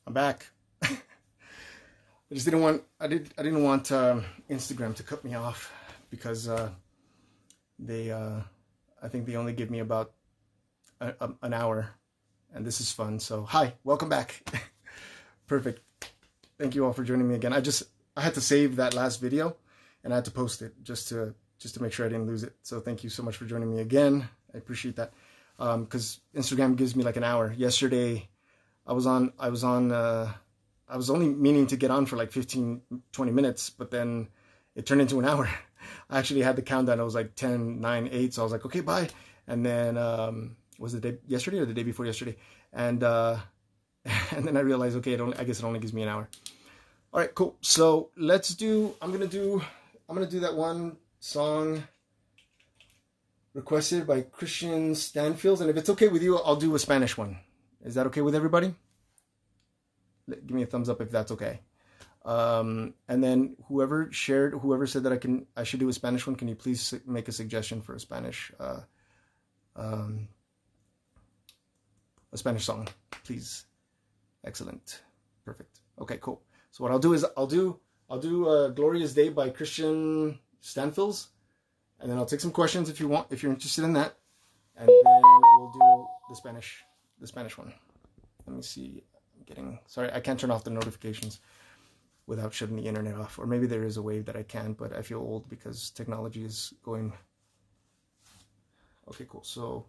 I'm back. I just didn't want I didn't want Instagram to cut me off because they I think they only give me about an hour, and this is fun. So hi, welcome back. Perfect. Thank you all for joining me again. I had to save that last video and I had to post it just to make sure I didn't lose it. So thank you so much for joining me again. I appreciate that. Because Instagram gives me like an hour. Yesterday I was only meaning to get on for like 15-20 minutes, but then it turned into an hour. I actually had the countdown. I was like 10, 9, 8. So I was like, okay, bye. And then was it yesterday or the day before yesterday? And and then I realized, okay, I guess it only gives me an hour. All right, cool. So let's do. I'm gonna do that one song requested by Christian Stanfields, and if it's okay with you, I'll do a Spanish one. Is that okay with everybody? Give me a thumbs up if that's okay. And then whoever said that I should do a Spanish one, can you please make a suggestion for a Spanish song, please? Excellent, perfect. Okay, cool. So what I'll do is I'll do Glorious Day by Christian Stanfields, and then I'll take some questions if you're interested in that, and then we'll do the Spanish one. Let me see. Sorry, I can't turn off the notifications without shutting the internet off, or maybe there is a way that I can, but I feel old because technology is going. Okay, cool. So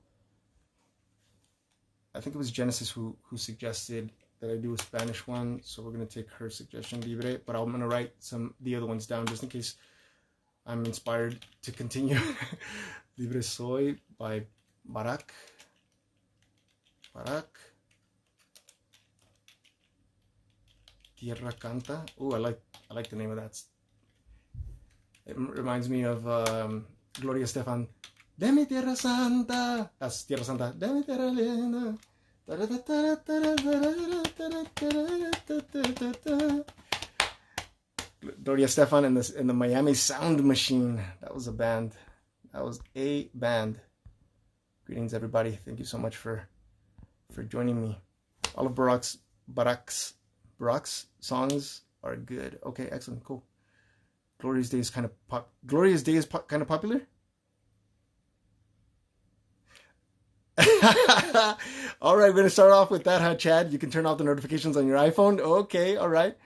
I think it was Genesis who suggested that I do a Spanish one, so we're gonna take her suggestion, Libre, but I'm gonna write the other ones down just in case I'm inspired to continue. Libre Soy by Barak. Tierra Canta. Oh, I like the name of that. It reminds me of Gloria Estefan. De mi Tierra Santa. That's Tierra Santa. De mi Tierra Linda. Gloria Estefan and the Miami Sound Machine. That was a band. Greetings, everybody. Thank you so much for joining me. All of Barak's songs are good. Okay, excellent, cool. Glorious Day is kind of popular. All right, we're gonna start off with that, huh, Chad? You can turn off the notifications on your iPhone. Okay, all right.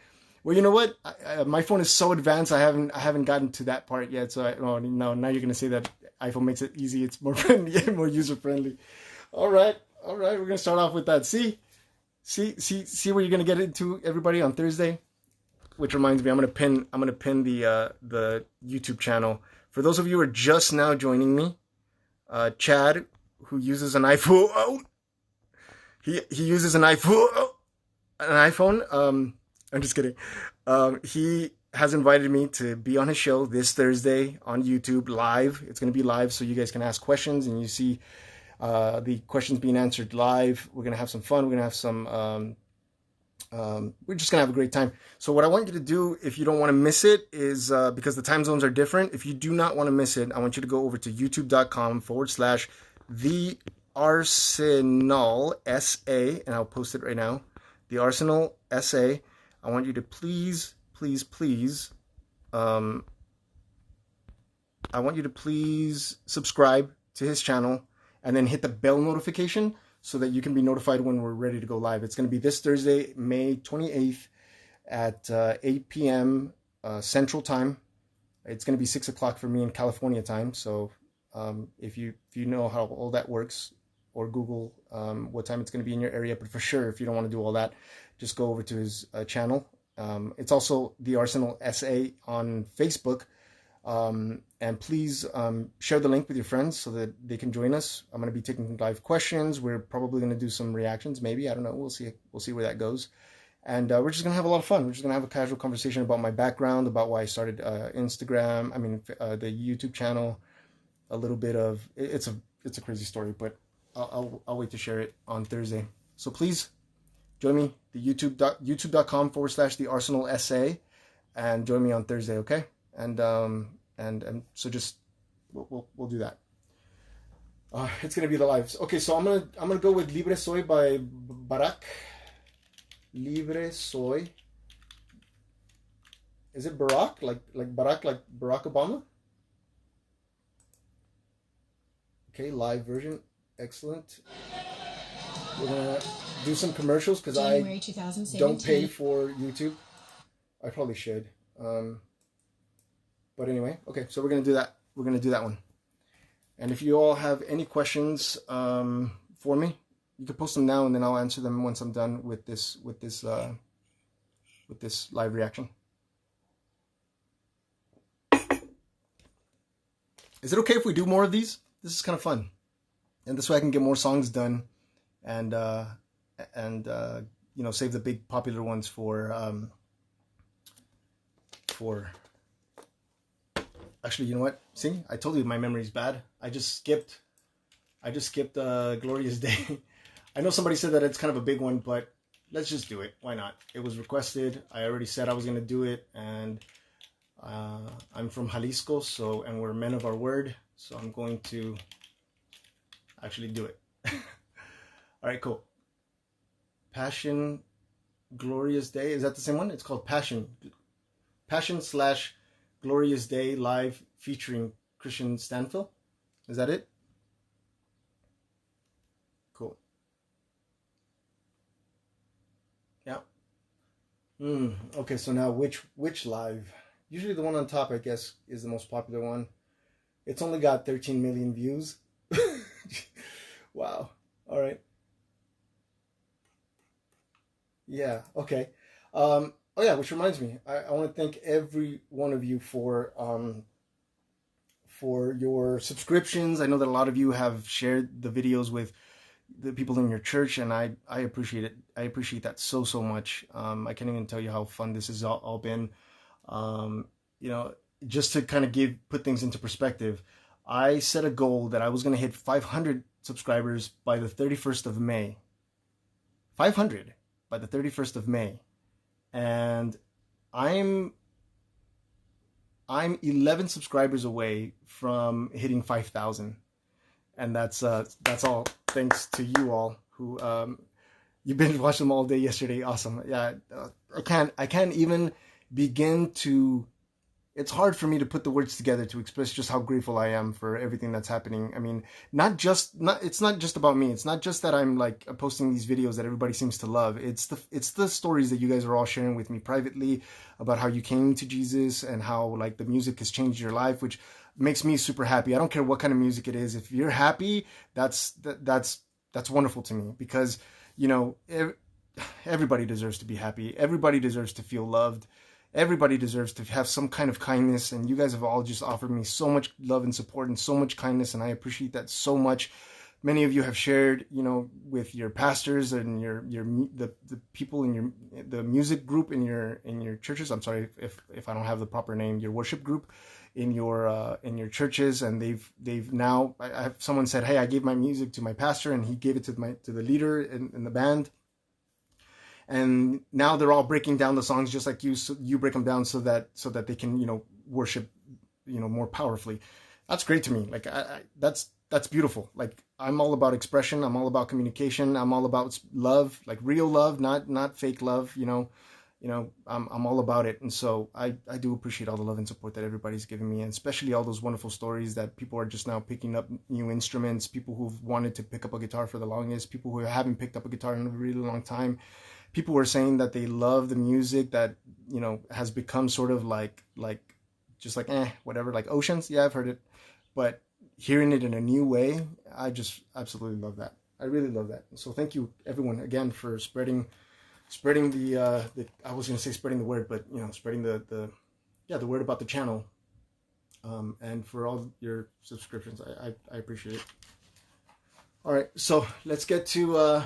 Well, you know what? My phone is so advanced. I haven't gotten to that part yet. So now you're gonna say that iPhone makes it easy. It's more friendly, more user friendly. All right. We're gonna start off with that. See where you're gonna get into, everybody, on Thursday. Which reminds me, I'm gonna pin the YouTube channel for those of you who are just now joining me. Chad, who uses an iPhone, he uses an iPhone. I'm just kidding. He has invited me to be on his show this Thursday on YouTube live. It's gonna be live, so you guys can ask questions and you see the questions being answered live. We're gonna have some fun. We're gonna have some. We're just gonna have a great time. So what I want you to do, if you don't want to miss it, is because the time zones are different. If you do not want to miss it, I want you to go over to youtube.com/The Arsenal SA, and I'll post it right now. The Arsenal SA. I want you to please. I want you to please subscribe to his channel and then hit the bell notification so that you can be notified when we're ready to go live. It's going to be this Thursday, May 28th at 8 p.m. Central Time. It's going to be 6 o'clock for me in California time. So if you know how all that works, or Google what time it's going to be in your area, but for sure, if you don't want to do all that, just go over to his channel. It's also the Arsenal SA on Facebook. And please share the link with your friends so that they can join us. I'm going to be taking live questions. We're probably going to do some reactions, maybe. I don't know. We'll see where that goes. And we're just going to have a lot of fun. We're just going to have a casual conversation about my background, about why I started Instagram. The YouTube channel. A little bit of it's a crazy story, but I'll wait to share it on Thursday. So please join me, the youtube.com/The Arsenal SA, and join me on Thursday, okay? And so just we'll do that. It's gonna be the lives. Okay, so I'm gonna go with Libre Soy by Barak. libre soy. Is it Barack? Like Barack Obama? Okay, live version. Excellent. We're gonna do some commercials because I don't pay for YouTube. I probably should. But anyway, okay, so we're gonna do that. We're gonna do that one. And if you all have any questions for me, you can post them now, and then I'll answer them once I'm done with this live reaction. Is it okay if we do more of these? This is kind of fun, and this way I can get more songs done, and you know, save the big popular ones for. Actually, you know what? See, I told you my memory's bad. I just skipped Glorious Day. I know somebody said that it's kind of a big one, but let's just do it. Why not? It was requested. I already said I was going to do it, and I'm from Jalisco, and we're men of our word, so I'm going to actually do it. All right, cool. Passion, Glorious Day. Is that the same one? It's called Passion / Glorious Day live featuring Christian Stanfill. Is that it? Cool. Yeah. Okay, so now which live? Usually the one on top, I guess, is the most popular one. It's only got 13 million views. Wow. All right. Yeah, okay. Oh yeah, which reminds me, I want to thank every one of you for your subscriptions. I know that a lot of you have shared the videos with the people in your church, and I appreciate it. I appreciate that so much. I can't even tell you how fun this has all been. You know, just to kind of put things into perspective, I set a goal that I was going to hit 500 subscribers by the 31st of May. 500 by the 31st of May. And I'm 11 subscribers away from hitting 5,000, and that's all thanks to you all who you binge watched them all day yesterday. Awesome. Yeah, I can't even begin to. It's hard for me to put the words together to express just how grateful I am for everything that's happening. I mean, it's not just about me. It's not just that I'm like posting these videos that everybody seems to love. It's the stories that you guys are all sharing with me privately about how you came to Jesus and how like the music has changed your life, which makes me super happy. I don't care what kind of music it is. If you're happy, that's wonderful to me, because, you know, everybody deserves to be happy. Everybody deserves to feel loved. Everybody deserves to have some kind of kindness, and you guys have all just offered me so much love and support and so much kindness, and I appreciate that so much. Many of you have shared, you know, with your pastors and the people in the music group in your churches. I'm sorry if I don't have the proper name. Your worship group in your churches, and they've now. Someone said, hey, I gave my music to my pastor, and he gave it to the leader in the band. And now they're all breaking down the songs just like you. So you break them down so that they can, you know, worship, you know, more powerfully. That's great to me. Like that's beautiful. Like, I'm all about expression. I'm all about communication. I'm all about love, like real love, not fake love. You know, I'm all about it. And so I do appreciate all the love and support that everybody's giving me, and especially all those wonderful stories that people are just now picking up new instruments. People who've wanted to pick up a guitar for the longest. People who haven't picked up a guitar in a really long time. People were saying that they love the music that, you know, has become sort of like just like whatever, like Oceans. Yeah, I've heard it, but hearing it in a new way, I just absolutely love that. I really love that. So thank you everyone again for spreading the I was going to say spreading the word, but, you know, spreading the word about the channel, and for all your subscriptions. I appreciate it. All right, so let's get to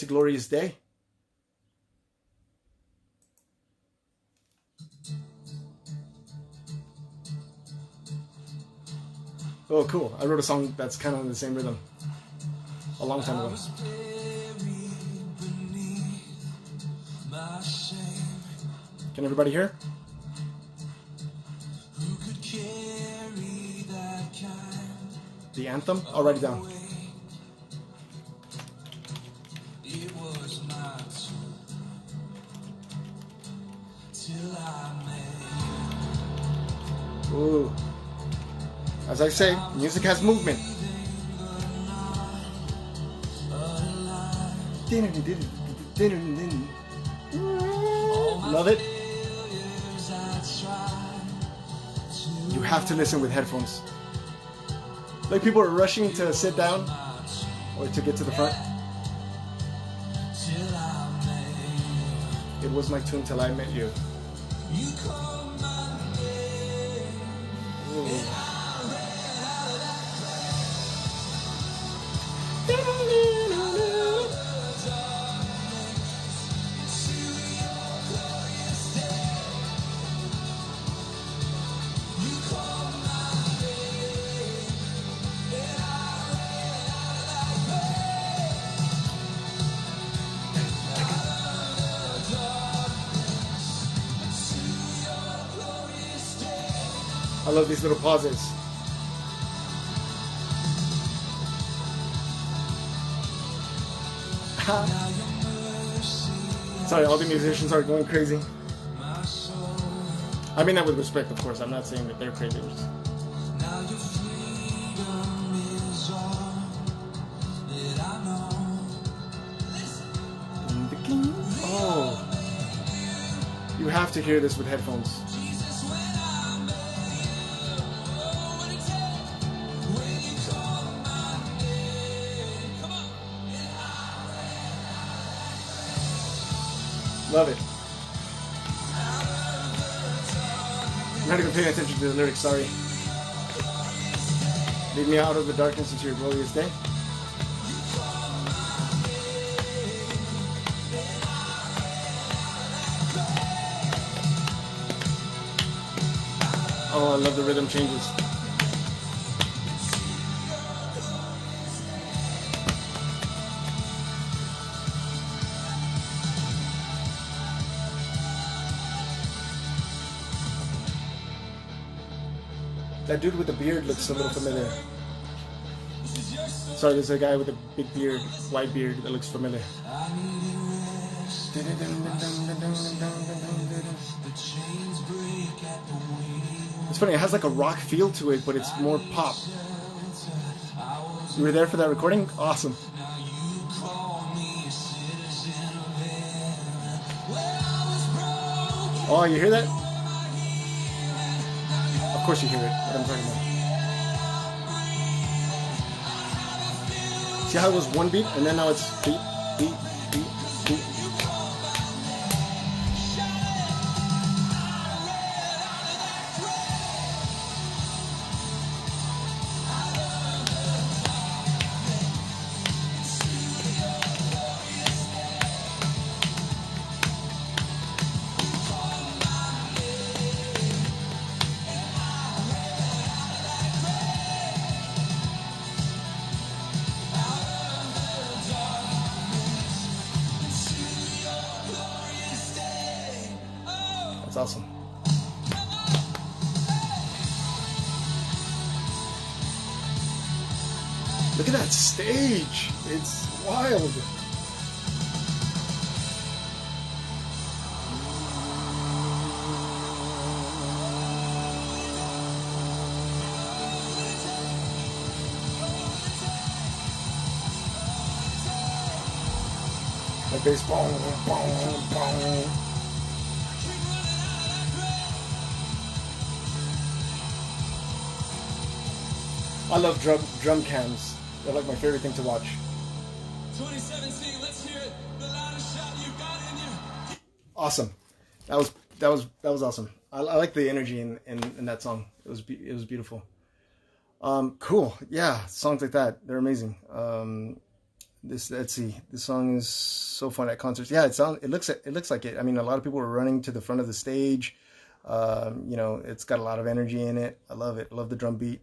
Glorious Day. Oh, cool. I wrote a song that's kind of in the same rhythm a long time ago. Can everybody hear? The anthem? I'll write it down. Ooh. As I say, music has movement. Love it. You have to listen with headphones. Like people are rushing to sit down or to get to the front. It was my tune till I met you. Ooh. I love these little pauses. Sorry, all the musicians are going crazy. I mean that with respect, of course. I'm not saying that they're crazy. Oh, you have to hear this with headphones. Love it. I'm not even paying attention to the lyrics, sorry. Lead me out of the darkness into your glorious day. Oh, I love the rhythm changes. That dude with the beard looks a little familiar. Sorry, there's a guy with a big beard, white beard, that looks familiar. It's funny, it has like a rock feel to it, but it's more pop. You were there for that recording? Awesome. Oh, you hear that? Of course you hear it, what I'm talking about. See how it was one beat, and then now it's beat, beat, beat, beat. That's awesome. Look at that stage. It's wild. Like bass, boom, boom, boom. I love drum cams. They're like my favorite thing to watch. 2017, let's hear it. The loudest shot you got in you. Awesome. That was awesome. I like the energy in that song. It was beautiful. Cool. Yeah, songs like that, they're amazing. Let's see. This song is so fun at concerts. Yeah, it looks like it. I mean, a lot of people are running to the front of the stage. You know, it's got a lot of energy in it. I love it. I love the drum beat.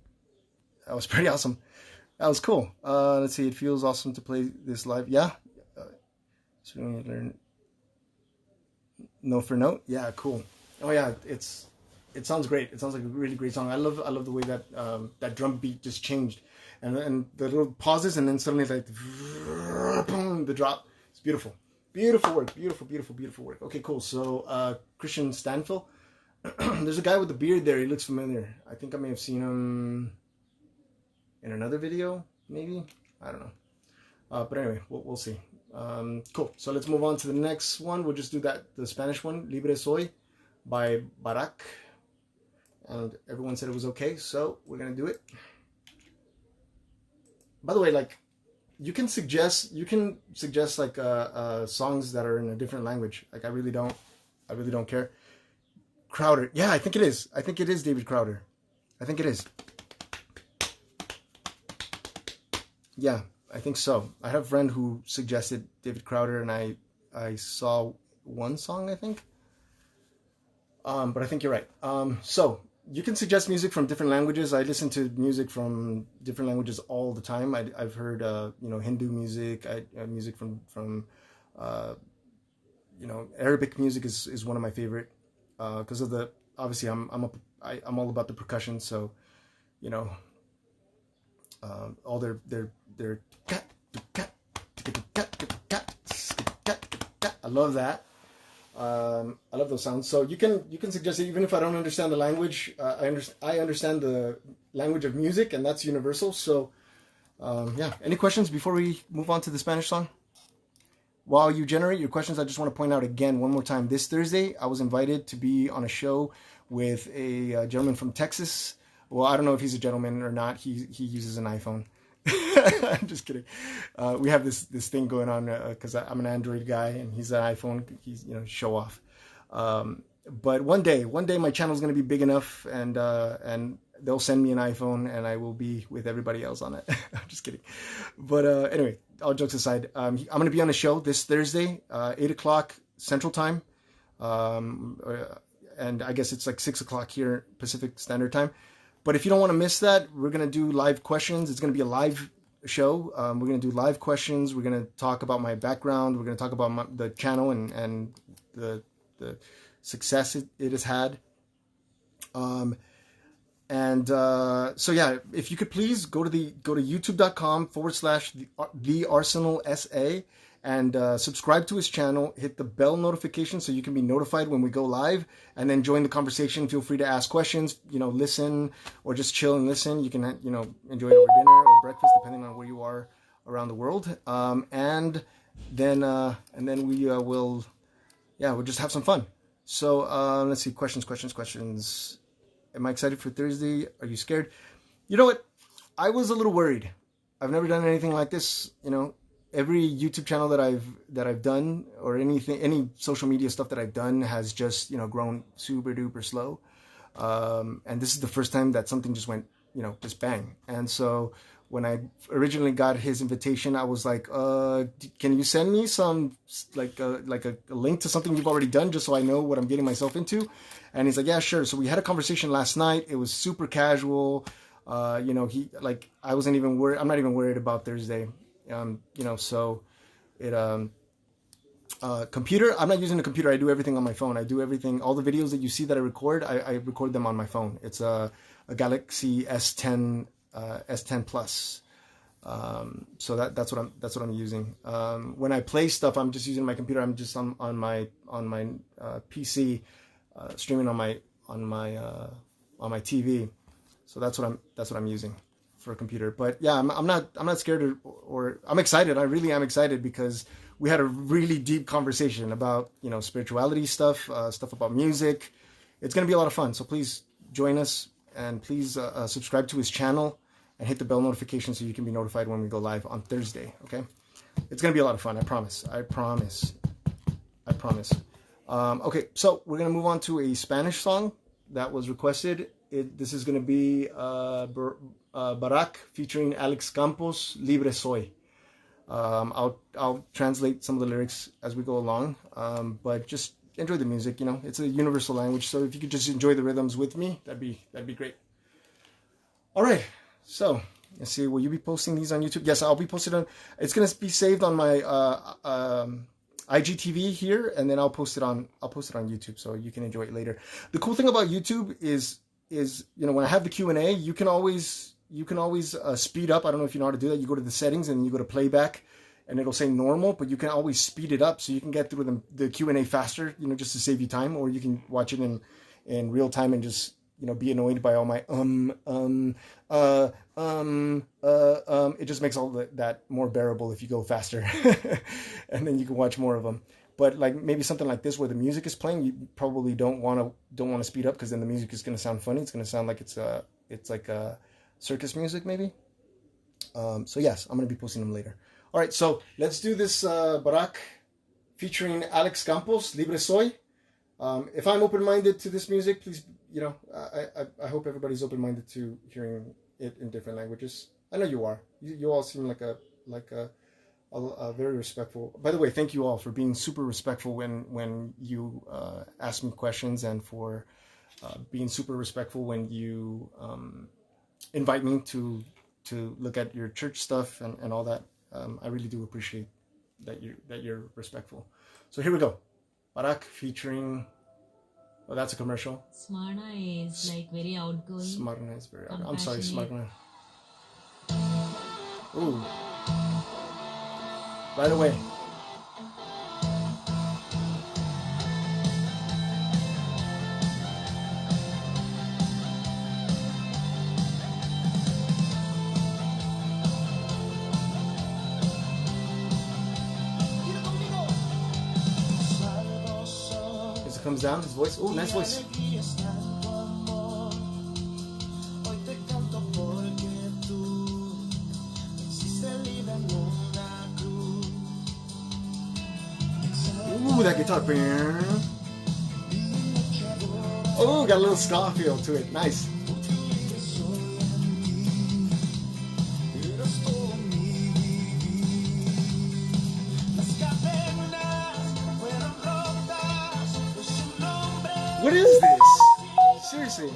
That was pretty awesome. That was cool. Let's see. It feels awesome to play this live. Yeah. So we learn note for note. Yeah, cool. Oh yeah, it sounds great. It sounds like a really great song. I love the way that that drum beat just changed, and the little pauses, and then suddenly like the drop. It's beautiful. Beautiful work. Beautiful work. Okay, cool. So Christian Stanfill. There's a guy with a beard there. He looks familiar. I think I may have seen him in another video, maybe. I don't know. But anyway, we'll see. Cool. So let's move on to the next one. We'll just do the Spanish one, Libre Soy by Barack. And everyone said it was okay, so we're gonna do it. By the way, like, you can suggest like songs that are in a different language. Like, I really don't care. Crowder, yeah, I think it is. I think it is David Crowder. I think it is. Yeah, I think so. I have a friend who suggested David Crowder, and I saw one song, I think. But I think you're right. So you can suggest music from different languages. I listen to music from different languages all the time. I've heard Hindu music. Music from Arabic music is one of my favorite because of obviously I'm all about the percussion. So all their I love that. I love those sounds. So you can suggest it even if I don't understand the language. I understand the language of music, and that's universal. So yeah. Any questions before we move on to the Spanish song? While you generate your questions, I just want to point out again one more time. This Thursday, I was invited to be on a show with a gentleman from Texas. Well, I don't know if he's a gentleman or not. He uses an iPhone. I'm just kidding. We have this thing going on because I'm an Android guy and he's an iPhone. He's show off. But one day my channel is going to be big enough and they'll send me an iPhone and I will be with everybody else on it. I'm just kidding. But anyway, all jokes aside, I'm going to be on a show this Thursday, 8 o'clock Central Time, and I guess it's like 6 o'clock here Pacific Standard Time. But if you don't want to miss that, we're going to do live questions. It's going to be a live show. We're going to do live questions. We're going to talk about my background. We're going to talk about the channel and the success it has had. So yeah, if you could please go to youtube.com/the Arsenal SA and subscribe to his channel, hit the bell notification so you can be notified when we go live, and then join the conversation. Feel free to ask questions, listen, or just chill and listen. You can, enjoy it over dinner or breakfast, depending on where you are around the world. And then we'll just have some fun. So let's see, questions. Am I excited for Thursday? Are you scared? You know what? I was a little worried. I've never done anything like this, Every YouTube channel that I've done, or any social media stuff that I've done, has just grown super duper slow, and this is the first time that something just went just bang. And so when I originally got his invitation, I was like, can you send me some like a link to something you've already done just so I know what I'm getting myself into? And he's like, yeah, sure. So we had a conversation last night. It was super casual. I wasn't even worried. I'm not even worried about Thursday. So it, computer, I'm not using a computer. I do everything on my phone. I do everything, all the videos that you see that I record, I record them on my phone. It's a Galaxy S10, S10 Plus. So that's what I'm using. When I play stuff, I'm just using my computer. I'm just on my PC, streaming on my TV. So that's what I'm using for a computer. But yeah, I'm not scared or I'm excited. I really am excited because we had a really deep conversation about spirituality stuff about music. It's gonna be a lot of fun. So please join us and please subscribe to his channel and hit the bell notification so you can be notified when we go live on Thursday. Okay, it's gonna be a lot of fun. I promise. Okay, so we're gonna move on to a Spanish song that was requested. This is gonna be Barack featuring Alex Campos, Libre Soy. I'll translate some of the lyrics as we go along, but just enjoy the music. It's a universal language, so if you could just enjoy the rhythms with me, that'd be great. All right, so let's see. Will you be posting these on YouTube? Yes, I'll be posted on. It's gonna be saved on my IGTV here, and then I'll post it on YouTube, so you can enjoy it later. The cool thing about YouTube is when I have the Q&A, you can always speed up. I don't know if you know how to do that. You go to the settings and you go to playback, and it'll say normal, but you can always speed it up so you can get through the Q&A faster. Just to save you time, or you can watch it in in real time and just, you know, be annoyed by all my it just makes all that more bearable if you go faster. And then you can watch more of them. But like maybe something like this where the music is playing, you probably don't want to speed up, because then the music is going to sound funny. It's going to sound like it's like a circus music maybe. So yes, I'm going to be posting them later. All right, so let's do this Barak featuring Alex Campos, Libre Soy. If I'm open-minded to this music, please, you know, I hope everybody's open-minded to hearing it in different languages. I know you are. You all seem like a very respectful. By the way, thank you all for being super respectful when you ask me questions, and for being super respectful when you invite me to look at your church stuff and all that. I really do appreciate that you're respectful. So here we go. Barak featuring. Oh, that's a commercial. Smarna is like very outgoing. Smarna is very outgoing. I'm sorry, Smarna. Ooh. Right away. As it comes down, his voice. Oh, nice voice. Ooh, that guitar. Oh, got a little ska feel to it. Nice. What is this? Seriously.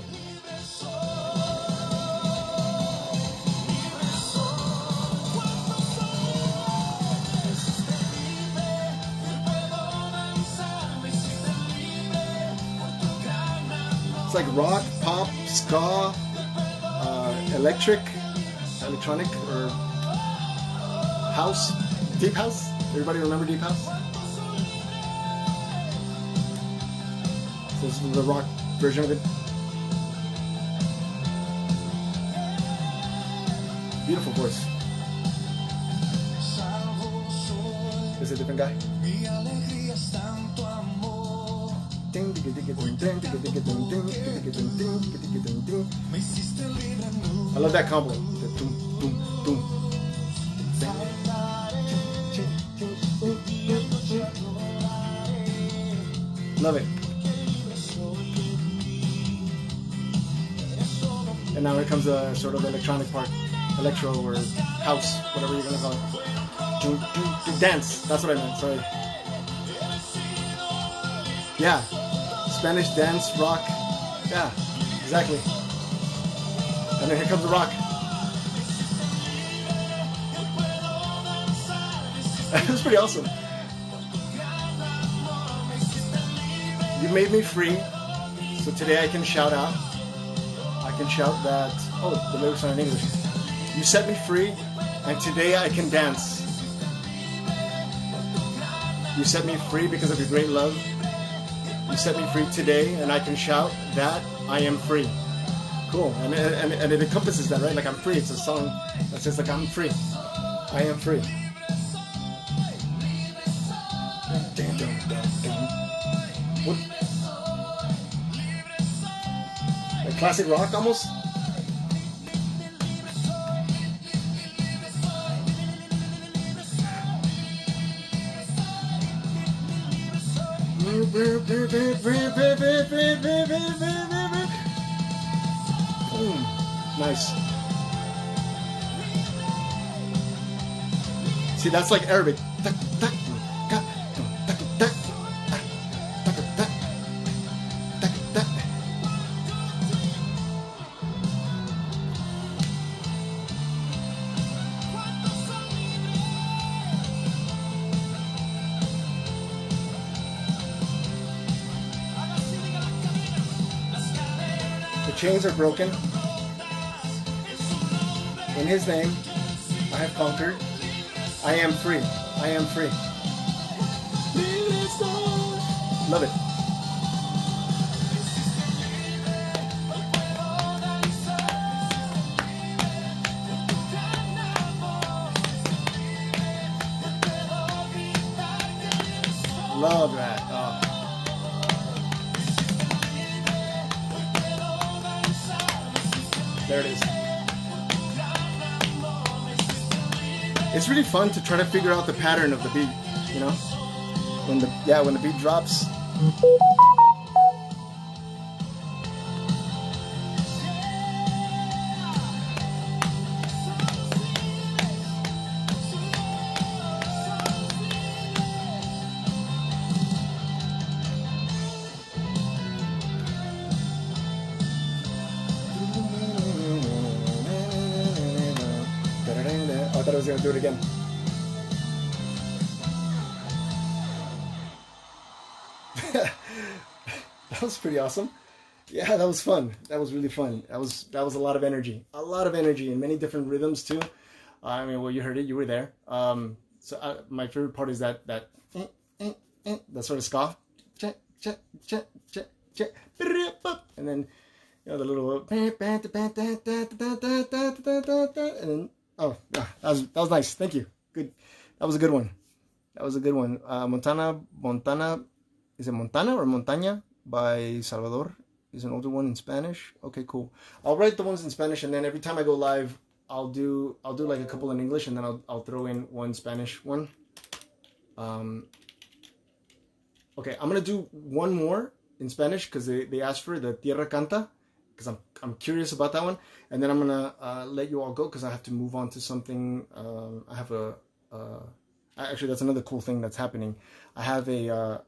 It's like rock, pop, ska, electronic, or house, deep house. Everybody remember deep house? So this is the rock version of it. Beautiful voice. Is it a different guy? I love that combo. The doom, doom, doom. Love it. And now here comes a sort of electronic part, electro or house, whatever you're gonna call it. Dance. That's what I meant. Sorry. Yeah. Spanish dance, rock. Yeah, exactly. And then here comes the rock. It was pretty awesome. You made me free, so today I can shout out. I can shout that. Oh, the lyrics are in English. You set me free, and today I can dance. You set me free because of your great love. You set me free today, and I can shout that I am free. Cool, and it encompasses that, right? Like I'm free. It's a song that says like I'm free. I am free. What? Like classic rock almost. Nice. See, that's like Arabic. The chains are broken. In His name, I have conquered. I am free. I am free. Love it. Love that. Oh. There it is. It's really fun to try to figure out the pattern of the beat, you know? When the beat drops. I thought I was going to do it again. That was pretty awesome. Yeah, that was fun. That was really fun. That was a lot of energy. A lot of energy in many different rhythms too. I mean, well, you heard it. You were there. My favorite part is that sort of ska. And then, you know, the little and then that was nice. Thank you. Good. That was a good one. Montana. Is it Montana or Montaña by Salvador? Is an older one in Spanish. Okay, cool. I'll write the ones in Spanish, and then every time I go live, I'll do like a couple in English, and then I'll throw in one Spanish one. Okay, I'm gonna do one more in Spanish because they asked for the Tierra Canta, because I'm curious about that one, and then I'm gonna let you all go because I have to move on to something. I have actually, that's another cool thing that's happening. I have a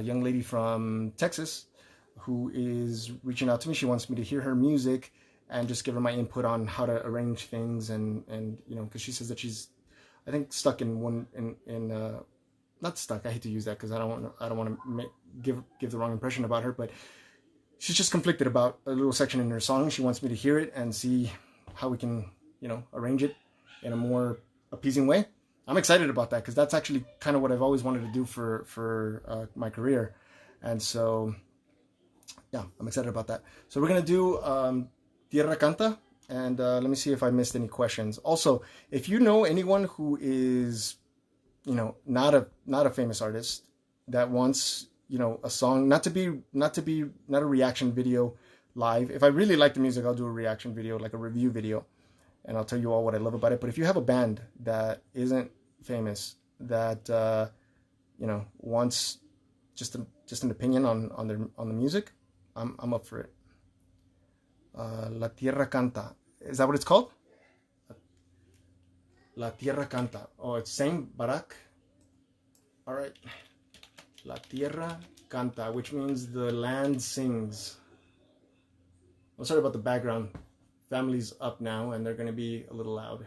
young lady from Texas who is reaching out to me. She wants me to hear her music and just give her my input on how to arrange things, and you know, because she says that she's, I think, stuck in not stuck. I hate to use that because I don't want to give the wrong impression about her, but she's just conflicted about a little section in her song. She wants me to hear it and see how we can, you know, arrange it in a more appeasing way. I'm excited about that because that's actually kind of what I've always wanted to do for my career, and so yeah, I'm excited about that. So we're gonna do Tierra Canta, and let me see if I missed any questions. Also, if you know anyone who is, you know, not a famous artist that wants, you know, a song not a reaction video live. If I really like the music, I'll do a reaction video, like a review video, and I'll tell you all what I love about it. But if you have a band that isn't famous, that you know, wants just an opinion on the music, I'm up for it. La Tierra Canta, is that what it's called? La Tierra Canta. Oh, it's saying Barak. All right. La Tierra Canta, which means the land sings. I'm sorry about the background. Family's up now, and they're going to be a little loud.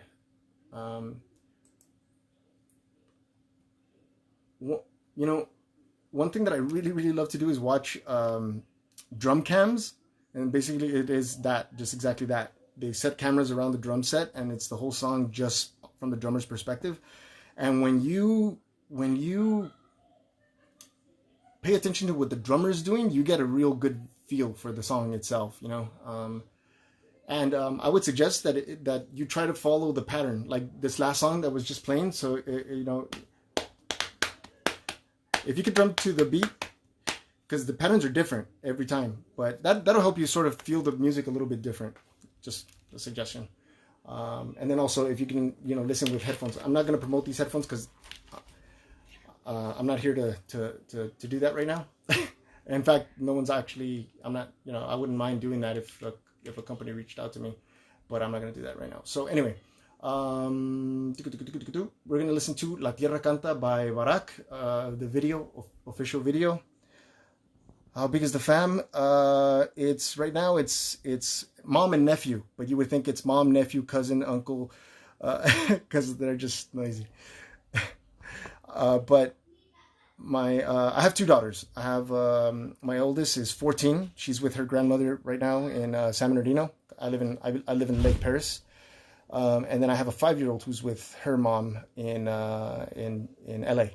You know, one thing that I really, really love to do is watch drum cams, and basically it is that, just exactly that. They set cameras around the drum set, and it's the whole song just from the drummer's perspective. And when you pay attention to what the drummer is doing, you get a real good feel for the song itself, you know. I would suggest that you try to follow the pattern, like this last song that was just playing. So you know, if you could drum to the beat, because the patterns are different every time, but that'll help you sort of feel the music a little bit different. Just a suggestion. And then also, if you can, you know, listen with headphones. I'm not going to promote these headphones because I'm not here to do that right now. In fact, no one's actually. I'm not. You know, I wouldn't mind doing that if a company reached out to me, but I'm not going to do that right now. So anyway, we're going to listen to La Tierra Canta by Barak, the video, official video. How big is the fam? It's right now. It's mom and nephew, but you would think it's mom, nephew, cousin, uncle, because they're just noisy. But I have two daughters. I have my oldest is 14. She's with her grandmother right now in San Bernardino. I live in Lake Paris, and then I have a 5-year-old who's with her mom in LA.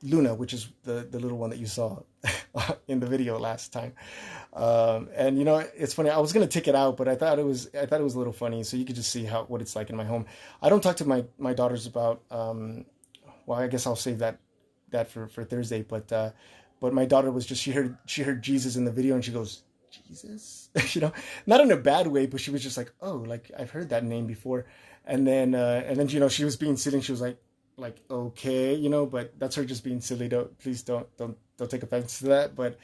Luna, which is the little one that you saw in the video last time. And you know, it's funny. I was gonna take it out, but I thought it was a little funny, so you could just see what it's like in my home. I don't talk to my daughters about Well, I guess I'll save that for Thursday. But my daughter was just, she heard Jesus in the video, and she goes, Jesus, not in a bad way, but she was just like, oh, like I've heard that name before. And then she was being silly. She was like, okay, but that's her just being silly. Please don't take offense to that. But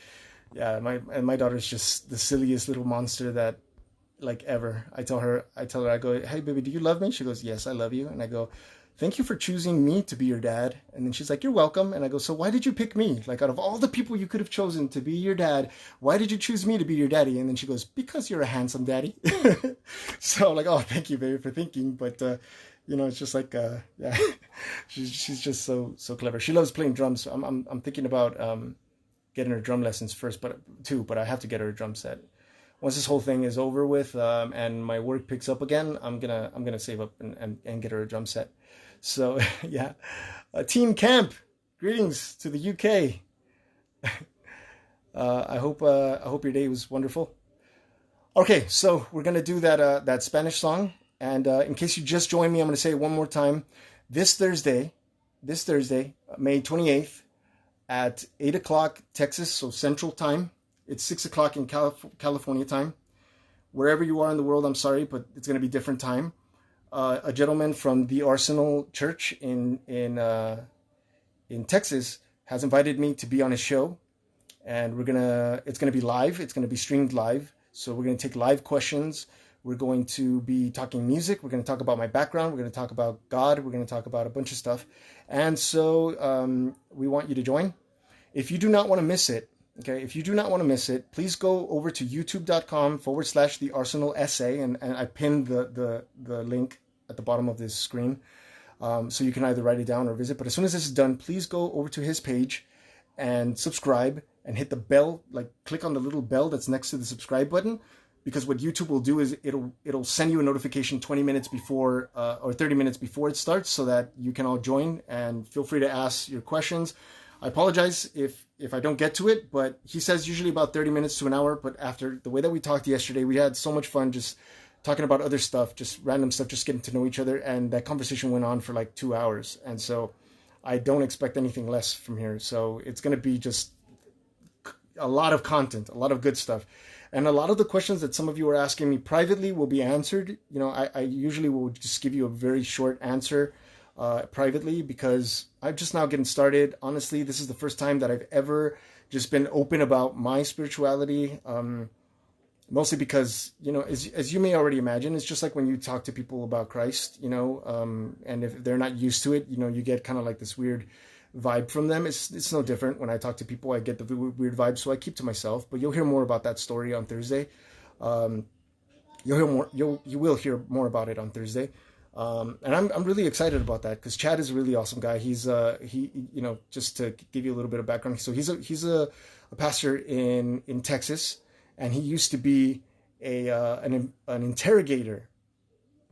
yeah, my daughter's just the silliest little monster that like ever. I tell her, I go, hey baby, do you love me? She goes, yes, I love you. And I go, thank you for choosing me to be your dad. And then she's like, you're welcome. And I go, so why did you pick me? Like, out of all the people you could have chosen to be your dad, why did you choose me to be your daddy? And then she goes, because you're a handsome daddy. So I'm like, oh, thank you, baby, for thinking. But, it's just like, yeah, she's just so clever. She loves playing drums. So I'm thinking about getting her drum lessons first, but I have to get her a drum set. Once this whole thing is over with and my work picks up again, I'm gonna save up and get her a drum set. So yeah, Team Camp, greetings to the UK. I hope your day was wonderful. Okay, so we're gonna do that Spanish song, and in case you just joined me, I'm gonna say it one more time. This Thursday, May 28th, at 8 o'clock Texas, so Central Time. It's 6 o'clock in California time. Wherever you are in the world, I'm sorry, but it's going to be different time. A gentleman from the Arsenal Church in Texas has invited me to be on his show, and it's gonna be live. It's gonna be streamed live. So we're gonna take live questions. We're going to be talking music. We're gonna talk about my background. We're gonna talk about God. We're gonna talk about a bunch of stuff. And so we want you to join. If you do not want to miss it, please go over to youtube.com/the Arsenal Essay, and I pinned the link at the bottom of this screen, so you can either write it down or visit. But as soon as this is done, please go over to his page and subscribe and hit the bell, like click on the little bell that's next to the subscribe button, because what YouTube will do is it'll send you a notification 20 minutes before or 30 minutes before it starts, so that you can all join, and feel free to ask your questions. I apologize if I don't get to it, but he says usually about 30 minutes to an hour. But after the way that we talked yesterday, we had so much fun just talking about other stuff, just random stuff, just getting to know each other. And that conversation went on for like 2 hours. And so I don't expect anything less from here. So it's going to be just a lot of content, a lot of good stuff. And a lot of the questions that some of you are asking me privately will be answered. I usually will just give you a very short answer privately, because I'm just now getting started. Honestly, this is the first time that I've ever just been open about my spirituality, mostly because, as you may already imagine, it's just like when you talk to people about Christ, and if they're not used to it, you get kind of like this weird vibe from them. It's no different. When I talk to people, I get the weird vibe, so I keep to myself. But you'll hear more about that story on Thursday. You will hear more about it on Thursday. And I'm really excited about that, because Chad is a really awesome guy. He's just to give you a little bit of background. So he's a pastor in Texas, and he used to be an interrogator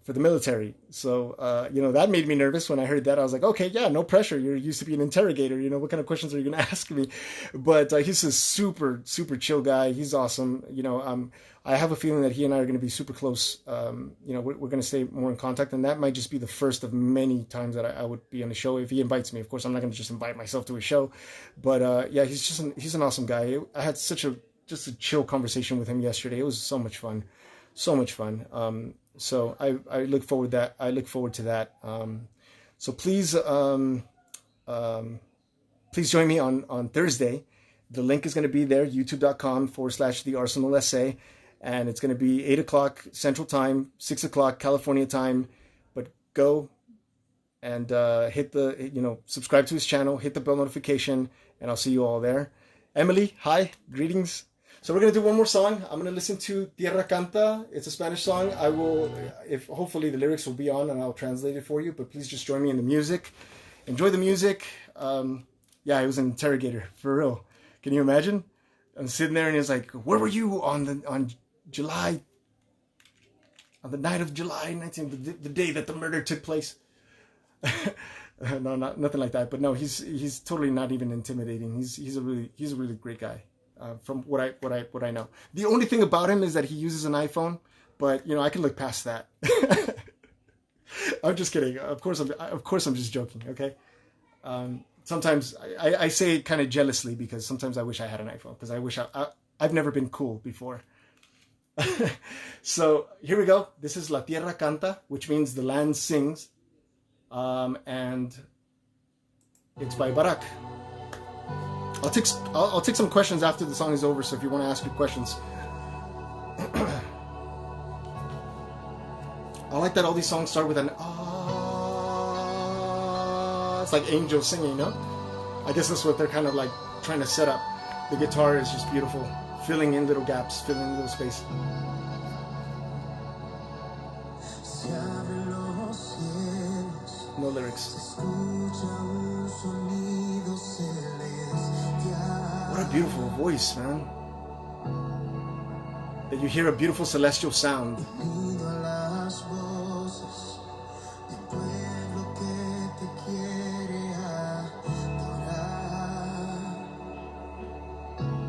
for the military. So that made me nervous when I heard that. I was like, okay, yeah, no pressure. You're used to be an interrogator. What kind of questions are you going to ask me? But he's a super chill guy. He's awesome. I have a feeling that he and I are going to be super close. We're going to stay more in contact, and that might just be the first of many times that I would be on the show if he invites me. Of course, I'm not going to just invite myself to a show, but yeah, he's an awesome guy. I had such a chill conversation with him yesterday. It was so much fun. So I look forward to that. So please join me on Thursday. The link is going to be there, youtube.com/the Arsenal Essay. And it's going to be 8 o'clock Central Time, 6 o'clock California time. But go and subscribe to his channel, hit the bell notification, and I'll see you all there. Emily, hi, greetings. So we're going to do one more song. I'm going to listen to Tierra Canta. It's a Spanish song. Hopefully the lyrics will be on, and I'll translate it for you. But please just join me in the music. Enjoy the music. Yeah, he was an interrogator, for real. Can you imagine? I'm sitting there, and he's like, where were you on the night of July 19th, the day that the murder took place? No, nothing like that. But no, he's totally not even intimidating. He's a really great guy. From what I know. The only thing about him is that he uses an iPhone, but I can look past that. I'm just kidding. Of course I'm just joking. Okay. Sometimes I say it kind of jealously because sometimes I wish I had an iPhone because I wish I've never been cool before. So here we go. This is La Tierra Canta, which means the land sings, and it's by Barak. I'll take some questions after the song is over. So if you want to ask your questions, I like that all these songs start with an ah. It's like angels singing, you know? I guess that's what they're kind of like trying to set up. The guitar is just beautiful, filling in little gaps, filling in little space. No lyrics. What a beautiful voice, man. That you hear a beautiful celestial sound.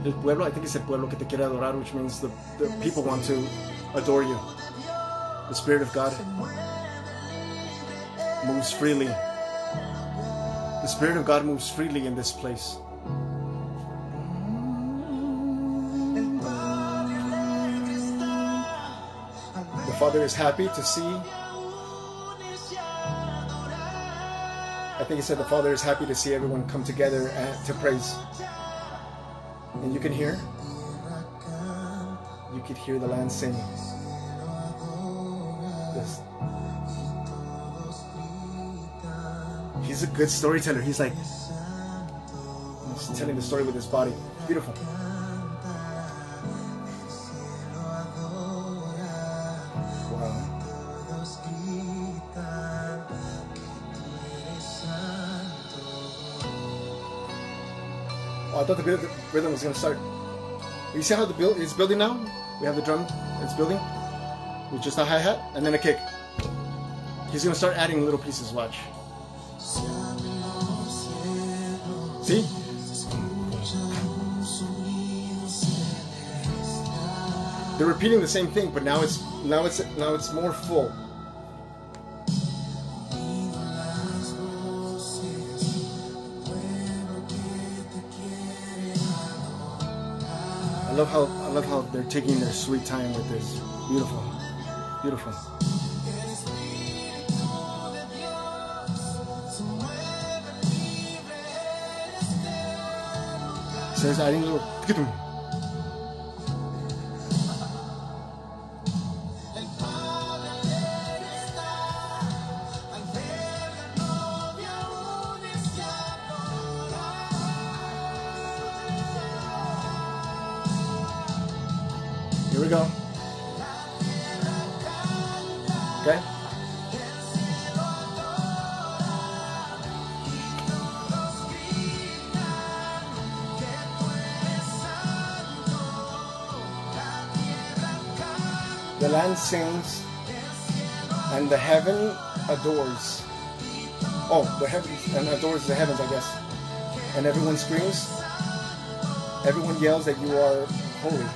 El pueblo, I think it's el pueblo que te quiere adorar, which means the people want to adore you. The Spirit of God moves freely. The Spirit of God moves freely in this place. The Father is happy to see. I think he said the Father is happy to see everyone come together to praise. And you could hear the land sing. This. He's a good storyteller. He's like, he's telling the story with his body. Beautiful. Wow. Oh, I thought the rhythm was going to start. You see how it's building now? We have the drum, it's building with just a hi-hat and then a kick. He's going to start adding little pieces, watch. See? They're repeating the same thing, but now it's more full. I love how they're taking their sweet time with this. Beautiful. Beautiful. So there's adding a little. Here we go. Okay. The land sings and the heaven adores. Oh, the heavens and adores the heavens, I guess. And everyone screams. Everyone yells that you are holy.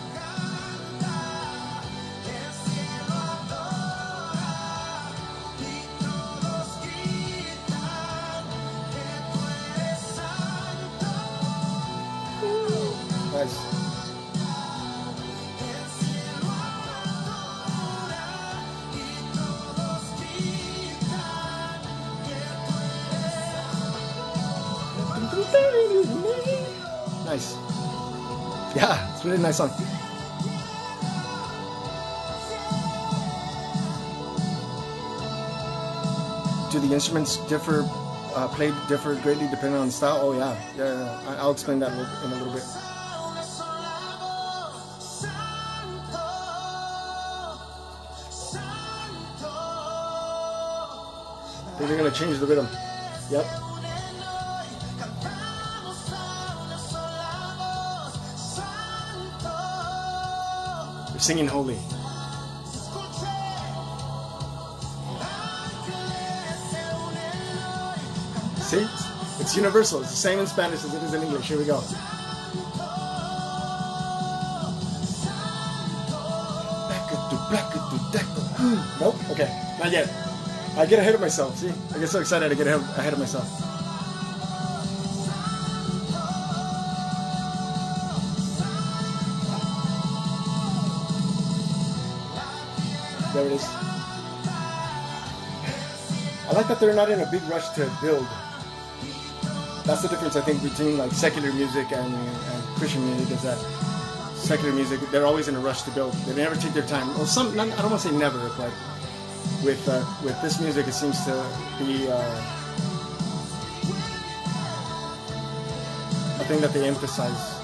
Nice. Nice. Yeah, it's a really nice song. Do the instruments differ, played differ greatly depending on the style? Oh yeah, yeah. I'll explain that in a little bit. I think they're gonna change the rhythm. Yep. They're singing holy. See? It's universal. It's the same in Spanish as it is in English. Here we go. Nope. Okay. Not yet. I get ahead of myself. See? I get so excited I get ahead of myself. There it is. I like that they're not in a big rush to build. That's the difference, I think, between like secular music and Christian music, is that secular music, they're always in a rush to build. They never take their time. Well, I don't want to say never, but with this music, it seems to be a thing that they emphasize.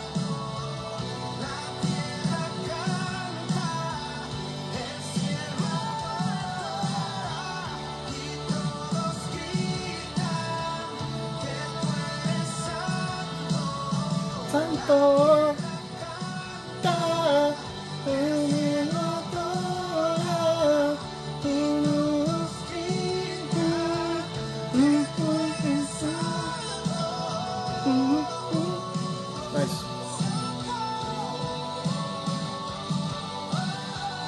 Nice.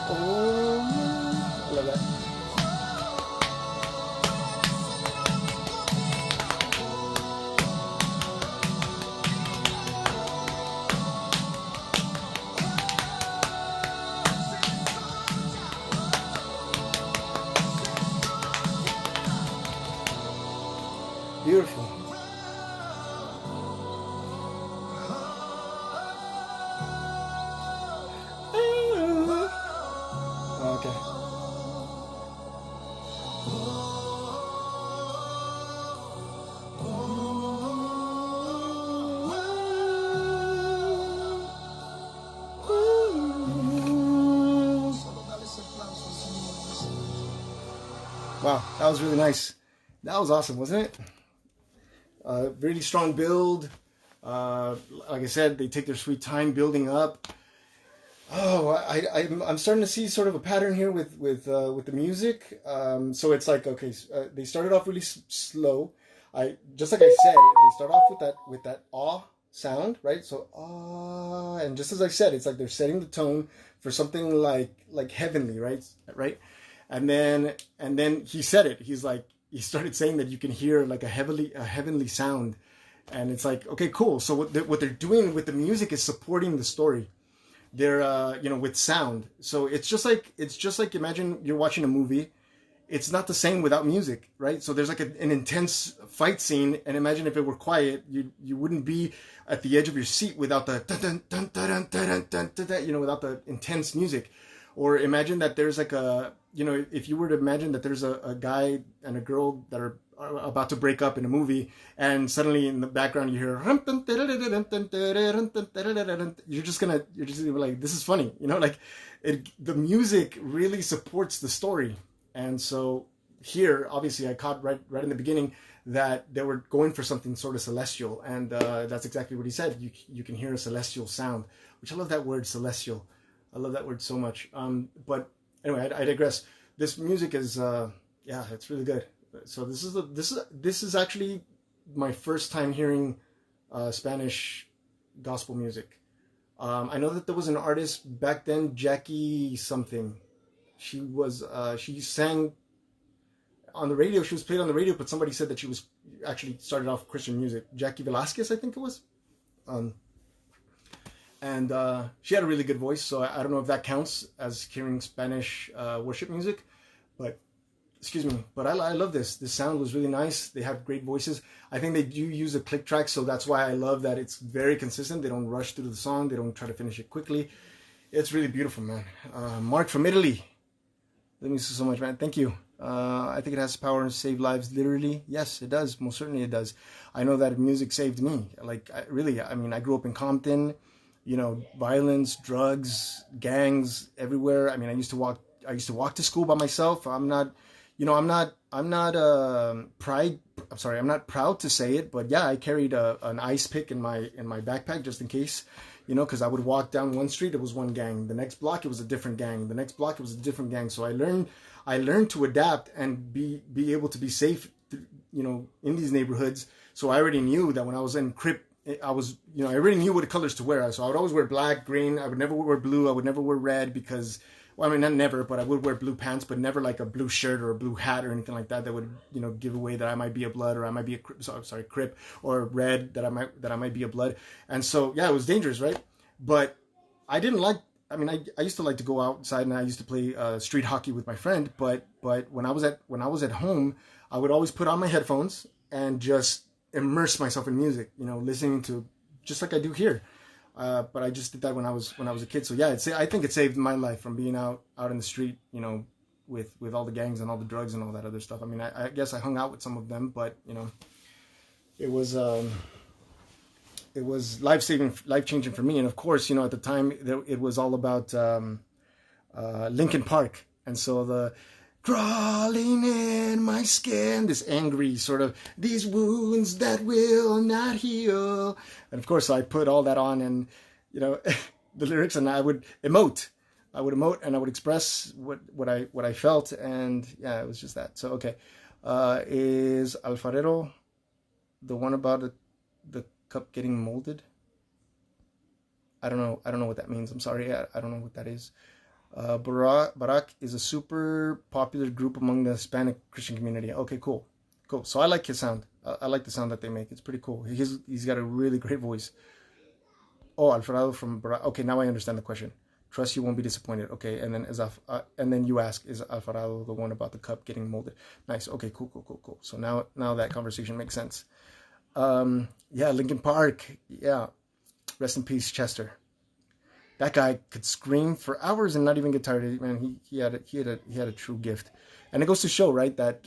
Oh, I love that. Beautiful. Okay. Wow, that was really nice. That was awesome, wasn't it? Really strong build. Like I said, they take their sweet time building up. Oh, I'm starting to see sort of a pattern here with the music. So it's like, okay, they started off really slow. Just like I said, they start off with that ah sound, right? So ah, and just as I said, it's like they're setting the tone for something like heavenly, right? Right? And then he said it. He started saying that you can hear like a heavenly sound, and it's like, okay, cool. So what they're doing with the music is supporting the story. They're with sound. So it's just like imagine you're watching a movie. It's not the same without music, right? So there's like an intense fight scene, and imagine if it were quiet, you wouldn't be at the edge of your seat without the dun, dun, dun, dun, dun, dun, dun, dun, without the intense music. Or imagine that there's like if you were to imagine that there's a guy and a girl that are about to break up in a movie, and suddenly in the background you hear, you're just gonna be like, this is funny, like the music really supports the story. And so here, obviously, I caught right in the beginning that they were going for something sort of celestial, and that's exactly what he said. You can hear a celestial sound, which I love that word, celestial. I love that word so much. But anyway, I digress. This music is, it's really good. So this is actually my first time hearing Spanish gospel music. I know that there was an artist back then, Jackie something. She sang on the radio. She was played on the radio, but somebody said that she was actually started off Christian music. Jackie Velasquez, I think it was. And she had a really good voice, so I don't know if that counts as hearing Spanish worship music, but excuse me. But I love this. The sound was really nice. They have great voices. I think they do use a click track, so that's why I love that it's very consistent. They don't rush through the song. They don't try to finish it quickly. It's really beautiful, man. Mark from Italy. Thank you so much, man. Thank you. I think it has power to save lives, literally. Yes, it does. Most certainly it does. I know that music saved me. I grew up in Compton. Violence, drugs, gangs everywhere. I used to walk to school by myself. I'm not proud to say it, but yeah, I carried an ice pick in my backpack just in case, because I would walk down one street, it was one gang. The next block, it was a different gang. The next block, it was a different gang. So I learned to adapt and be able to be safe, in these neighborhoods. So I already knew that when I was in Crip, I already knew what colors to wear. So I would always wear black, green. I would never wear blue. I would never wear red because, not never, but I would wear blue pants, but never like a blue shirt or a blue hat or anything like that. That would, give away that I might be a blood, or I might be a Crip, or red that I might be a blood. And so, yeah, it was dangerous, right? But I didn't like I mean, I used to like to go outside and I used to play street hockey with my friend. But when I was at home, I would always put on my headphones and just immerse myself in music. You know, listening to just like I do here. But I just did that when I was a kid. So yeah, I think it saved my life from being out in the street. You know, with all the gangs and all the drugs and all that other stuff. I mean, I guess I hung out with some of them, but you know, it was life changing for me. And of course, you know, at the time it was all about Linkin Park, and so the crawling in my skin, this angry sort of these wounds that will not heal, and of course I put all that on, and you know, the lyrics, and I would emote, and I would express what I felt, and yeah, it was just that. So okay, is Alfarero the one about the cup getting molded? I don't know what that means. I'm sorry, I don't know what that is. Barak is a super popular group among the Hispanic Christian community. Okay, cool. So I like his sound. I like the sound that they make. It's pretty cool. He's got a really great voice. Oh, Alfredo from Barak. Okay, now I understand the question. Trust you won't be disappointed. Okay, and then you ask, is Alfredo the one about the cup getting molded? Nice. Okay, cool. So now that conversation makes sense. Yeah, Linkin Park. Yeah, rest in peace, Chester. That guy could scream for hours and not even get tired. Man, he had a true gift, and it goes to show, right, that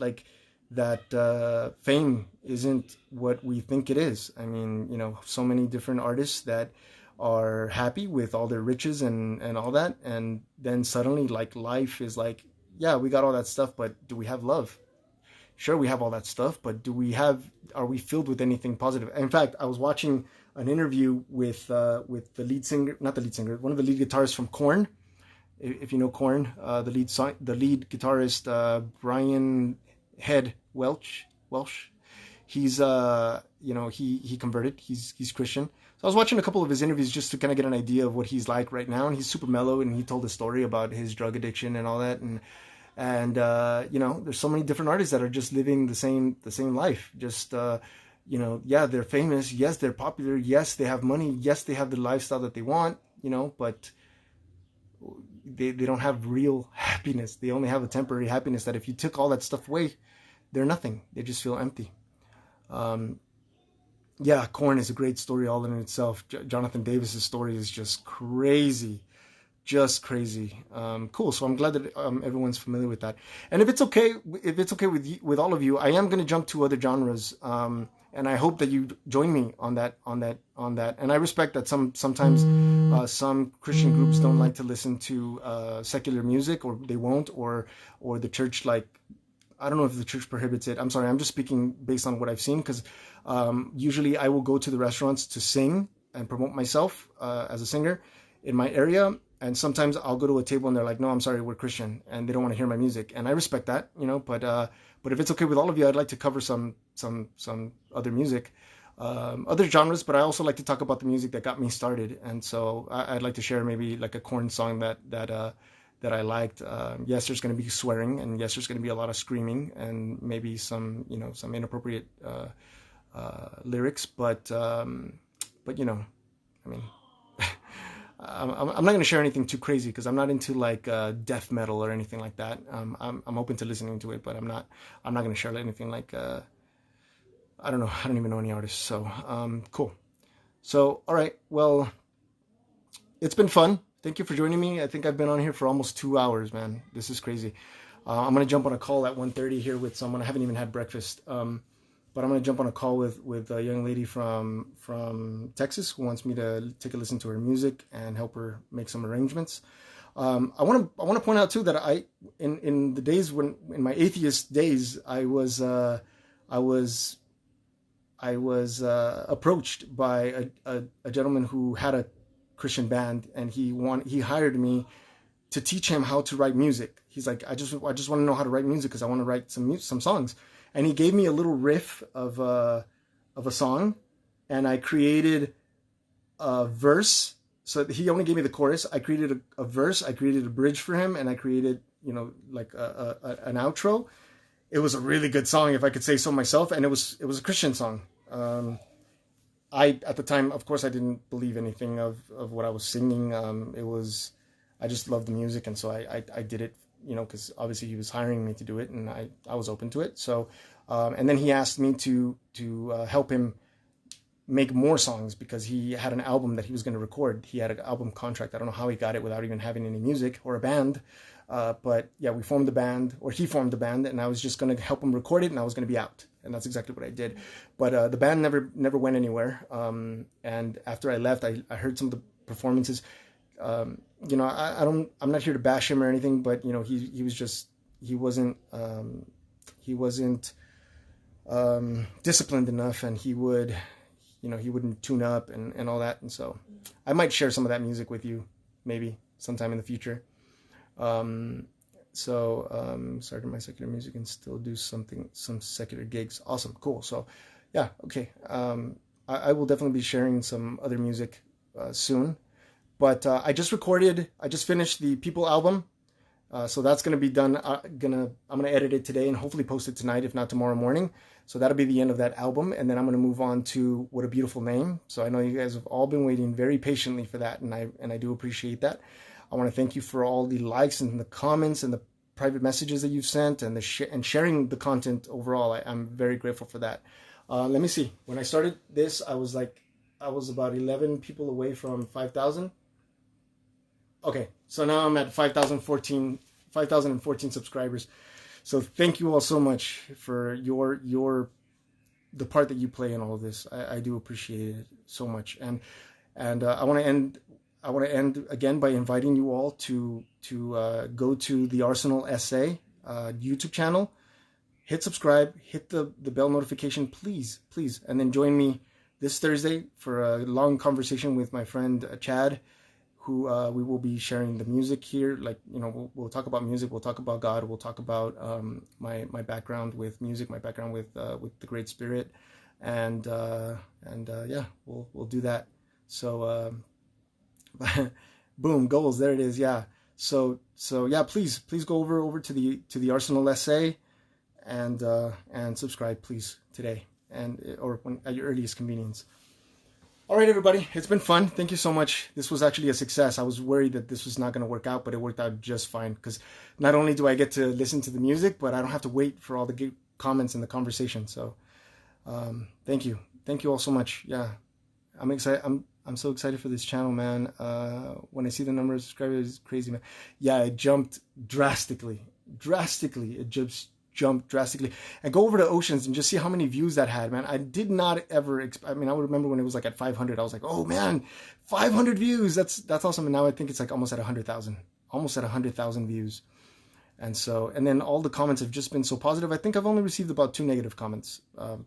fame isn't what we think it is. I mean, you know, so many different artists that are happy with all their riches and all that, and then suddenly, like, life is like, yeah, we got all that stuff, but do we have love? Sure, we have all that stuff, but are we filled with anything positive? In fact, I was watching an interview with the lead singer, not the lead singer, one of the lead guitarists from Korn. If you know Korn, the lead guitarist, Brian Head Welch. He's you know, he converted. He's Christian. So I was watching a couple of his interviews just to kind of get an idea of what he's like right now, and he's super mellow, and he told a story about his drug addiction and all that, and you know, there's so many different artists that are just living the same life. Just you know, yeah, they're famous. Yes, they're popular. Yes, they have money. Yes, they have the lifestyle that they want. You know, but they don't have real happiness. They only have a temporary happiness that if you took all that stuff away, they're nothing. They just feel empty. Yeah, Korn is a great story all in itself. Jonathan Davis's story is just crazy. Just crazy. Cool. So I'm glad that everyone's familiar with that. And if it's okay with all of you, I am going to jump to other genres. And I hope that you join me on that. And I respect that sometimes some Christian groups don't like to listen to secular music, or they won't, or the church, like, I don't know if the church prohibits it. I'm sorry. I'm just speaking based on what I've seen, because usually I will go to the restaurants to sing and promote myself as a singer in my area. And sometimes I'll go to a table and they're like, no, I'm sorry, we're Christian, and they don't want to hear my music. And I respect that, you know, but if it's okay with all of you, I'd like to cover some other music, other genres, but I also like to talk about the music that got me started. And so I'd like to share maybe like a Korn song that I liked. Yes, there's going to be swearing, and yes, there's going to be a lot of screaming, and maybe some inappropriate lyrics, but you know, I mean, I'm not going to share anything too crazy, because I'm not into like death metal or anything like that. I'm open to listening to it, but I'm not going to share anything like I don't know. I don't even know any artists. So cool. So all right. Well, it's been fun. Thank you for joining me. I think I've been on here for almost 2 hours, man. This is crazy. I'm going to jump on a call at 1:30 here with someone. I haven't even had breakfast. But I'm going to jump on a call with a young lady from Texas who wants me to take a listen to her music and help her make some arrangements. I want to point out too that in the days when, in my atheist days, I was approached by a gentleman who had a Christian band, and he hired me to teach him how to write music. He's like, I just want to know how to write music because I want to write some songs. And he gave me a little riff of a song, and I created a verse. So he only gave me the chorus. I created a verse. I created a bridge for him, and I created, you know, like an outro. It was a really good song, if I could say so myself, and it was a Christian song. At the time, of course, I didn't believe anything of what I was singing. It was I just loved the music, and so I did it, you know, because obviously he was hiring me to do it, and I was open to it. So, and then he asked me to help him make more songs because he had an album that he was going to record. He had an album contract. I don't know how he got it without even having any music or a band. But yeah, we formed the band, or he formed the band, and I was just going to help him record it, and I was going to be out. And that's exactly what I did. But the band never went anywhere. And after I left, I heard some of the performances. You know, I'm not here to bash him or anything, but you know, he wasn't disciplined enough, and he wouldn't tune up and all that. And so I might share some of that music with you maybe sometime in the future. Started my secular music and still do some secular gigs. Awesome. Cool. So yeah. Okay. I will definitely be sharing some other music, soon, but, I just finished the People album. So that's going to be done. I'm going to edit it today and hopefully post it tonight, if not tomorrow morning. So that'll be the end of that album. And then I'm going to move on to What a Beautiful Name. So I know you guys have all been waiting very patiently for that. And I do appreciate that. I want to thank you for all the likes and the comments and the private messages that you've sent and and sharing the content overall. I'm very grateful for that. Let me see. When I started this, I was about 11 people away from 5,000. Okay, so now I'm at 5,014 subscribers. So thank you all so much for the part that you play in all of this. I do appreciate it so much. And I want to end again by inviting you all to go to the Arsenal SA YouTube channel, hit subscribe, hit the bell notification, please, and then join me this Thursday for a long conversation with my friend Chad, who we will be sharing the music here. Like, you know, we'll talk about music, we'll talk about God, we'll talk about my background with music, my background with the Great Spirit, and yeah, we'll do that. So boom, goals, there it is. Yeah. So yeah, please go over to the Arsenal SA and subscribe, please, today, or at your earliest convenience. All right, everybody, it's been fun. Thank you so much. This was actually a success. I was worried that this was not going to work out, but it worked out just fine, because not only do I get to listen to the music, but I don't have to wait for all the comments and the conversation. So thank you all so much. Yeah, I'm excited. I'm so excited for this channel, man. When I see the number of subscribers, it's crazy, man. Yeah, it jumped drastically. It just jumped drastically. And go over to Oceans and just see how many views that had, man. I did not ever I would remember when it was like at 500, I was like, oh man, 500 views, that's awesome. And now I think it's like almost at 100,000 views. And so, and then all the comments have just been so positive. I think I've only received about 2 negative comments,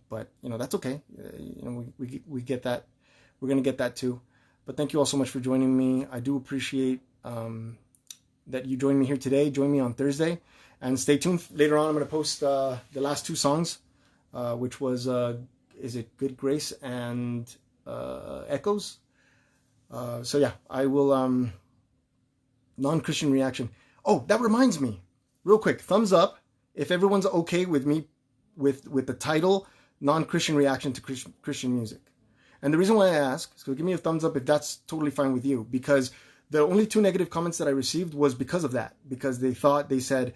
but you know, that's okay. You know, we get that. We're going to get that too. But thank you all so much for joining me. I do appreciate that you joined me here today. Join me on Thursday. And stay tuned. Later on, I'm going to post the last 2 songs, which was, is it Good Grace and Echoes? So yeah, I will, non-Christian reaction. Oh, that reminds me, real quick, thumbs up if everyone's okay with me, with the title, non-Christian reaction to Christian music. And the reason why I ask, so give me a thumbs up if that's totally fine with you, because the only 2 negative comments that I received was because of that, because they said,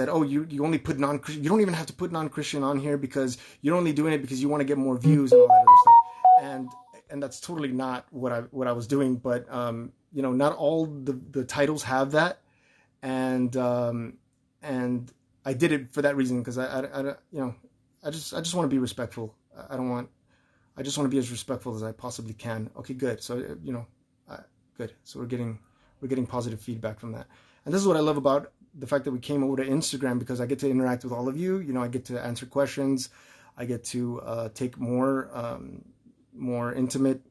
oh, you only put non-Christian, you don't even have to put non-Christian on here because you're only doing it because you want to get more views and all that other stuff. And that's totally not what I was doing. But, you know, not all the titles have that. And I did it for that reason, because I just want to be respectful. I just want to be as respectful as I possibly can. Okay, good. So, you know, good. So we're getting positive feedback from that. And this is what I love about the fact that we came over to Instagram, because I get to interact with all of you. You know, I get to answer questions. I get to take more intimate,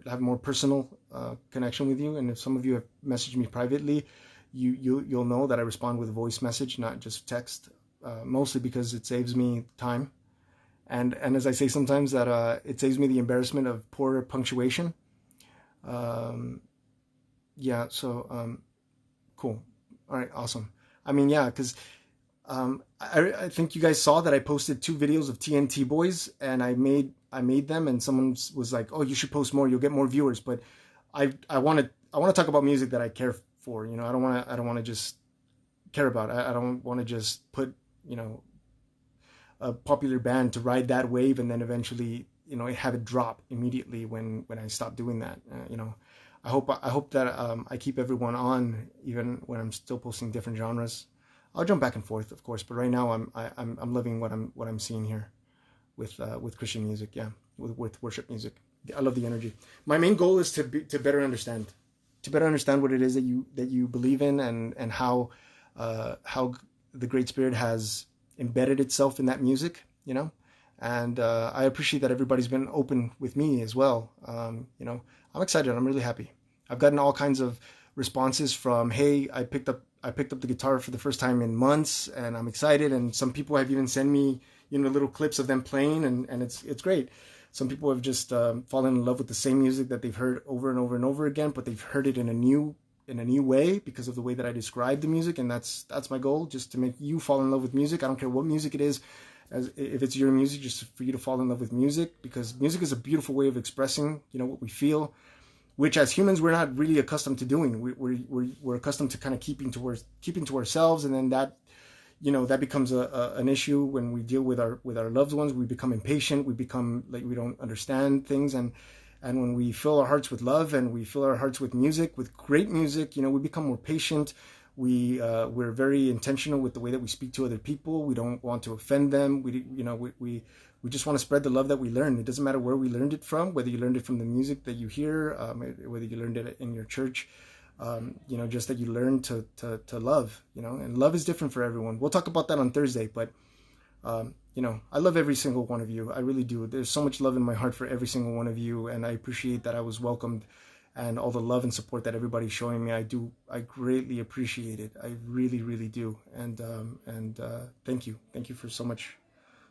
have more personal connection with you. And if some of you have messaged me privately, you'll know that I respond with a voice message, not just text, mostly because it saves me time. And as I say sometimes, that it saves me the embarrassment of poor punctuation. Yeah, so cool. All right, awesome. I mean, yeah, because I think you guys saw that I posted 2 videos of TNT Boys, and I made them, and someone was like, "Oh, you should post more. You'll get more viewers." But I want to talk about music that I care for. I don't want to just care about. I don't want to just put a popular band to ride that wave and then eventually have it drop immediately when I stop doing that. I hope that I keep everyone on even when I'm still posting different genres. I'll jump back and forth, of course, but right now I'm loving what I'm seeing here with Christian music, with worship music. I love the energy. My main goal is to better understand what it is that you believe in, and how the Great Spirit has embedded itself in that music, and I appreciate that everybody's been open with me as well. I'm excited. I'm really happy. I've gotten all kinds of responses from, hey, I picked up the guitar for the first time in months and I'm excited. And some people have even sent me, little clips of them playing, and it's great. Some people have just fallen in love with the same music that they've heard over and over and over again, but they've heard it in a new way because of the way that I describe the music. And that's my goal, just to make you fall in love with music. I don't care what music it is, if it's your music, just for you to fall in love with music, because music is a beautiful way of expressing, what we feel, which as humans we're not really accustomed to doing. We're accustomed to kind of keeping to ourselves, and then that becomes an issue when we deal with our loved ones. We become impatient. We become like we don't understand things, and when we fill our hearts with love and we fill our hearts with music, with great music, we become more patient. We're very intentional with the way that we speak to other people. We don't want to offend them. We just want to spread the love that we learn. It doesn't matter where we learned it from, whether you learned it from the music that you hear, whether you learned it in your church, just that you learn to love, and love is different for everyone. We'll talk about that on Thursday, but, I love every single one of you. I really do. There's so much love in my heart for every single one of you, and I appreciate that I was welcomed, and all the love and support that everybody's showing me. I greatly appreciate it. I really, really do. And thank you. Thank you for so much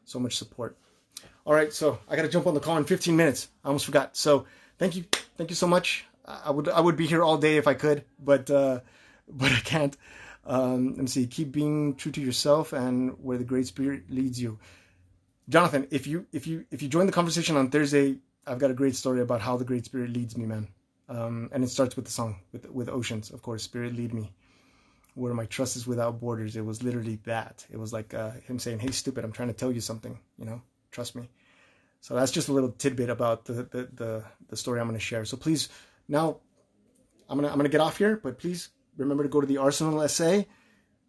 support. All right. So I got to jump on the call in 15 minutes. I almost forgot. So thank you. Thank you so much. I would be here all day if I could, but I can't. Let me see. Keep being true to yourself and where the Great Spirit leads you. Jonathan, if you join the conversation on Thursday, I've got a great story about how the Great Spirit leads me, man. And it starts with the song, with Oceans, of course, Spirit Lead Me, where my trust is without borders. It was literally that. It was like him saying, hey, stupid, I'm trying to tell you something, trust me. So that's just a little tidbit about the story I'm going to share. So please, now I'm gonna get off here, but please remember to go to the Arsenal SA,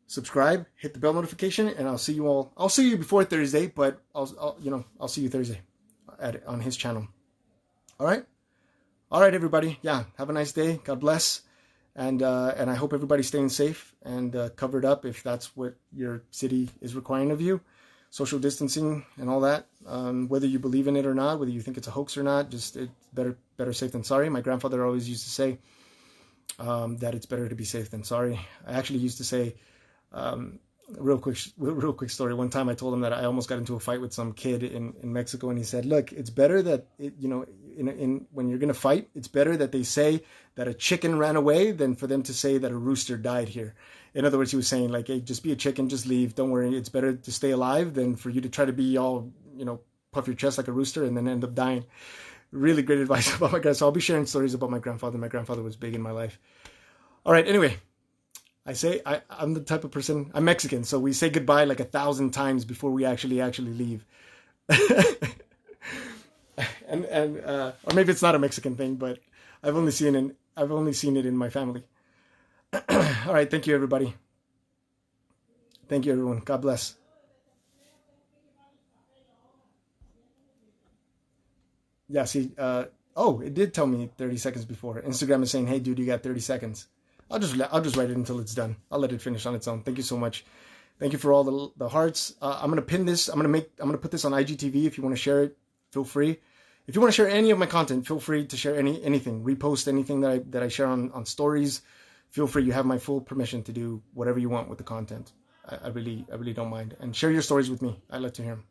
subscribe, hit the bell notification, and I'll see you all. I'll see you before Thursday, but I'll see you Thursday on his channel. All right, everybody. Yeah, have a nice day. God bless, and I hope everybody's staying safe and covered up if that's what your city is requiring of you. Social distancing and all that. Whether you believe in it or not, whether you think it's a hoax or not, just it's better safe than sorry. My grandfather always used to say that it's better to be safe than sorry. I actually used to say, real quick story. One time I told him that I almost got into a fight with some kid in Mexico, and he said, look, it's better that when you're going to fight, it's better that they say that a chicken ran away than for them to say that a rooster died here. In other words, he was saying, like, hey, just be a chicken, just leave, don't worry. It's better to stay alive than for you to try to be all, puff your chest like a rooster and then end up dying. Really great advice about my grandfather. So I'll be sharing stories about my grandfather. My grandfather was big in my life. All right, anyway, I'm the type of person, I'm Mexican, so we say goodbye like 1,000 times before we actually leave. Or maybe it's not a Mexican thing, but I've only seen it in my family. All right, thank you, everybody. Thank you, everyone. God bless. Yeah, see, it did tell me 30 seconds before. Instagram is saying, hey, dude, you got 30 seconds. I'll just write it until it's done. I'll let it finish on its own. Thank you so much. Thank you for all the hearts. I'm going to pin this. I'm going to put this on IGTV. If you want to share it, feel free. If you want to share any of my content, feel free to share anything. Repost anything that I share on stories. Feel free. You have my full permission to do whatever you want with the content. I really don't mind. And share your stories with me. I'd love to hear them.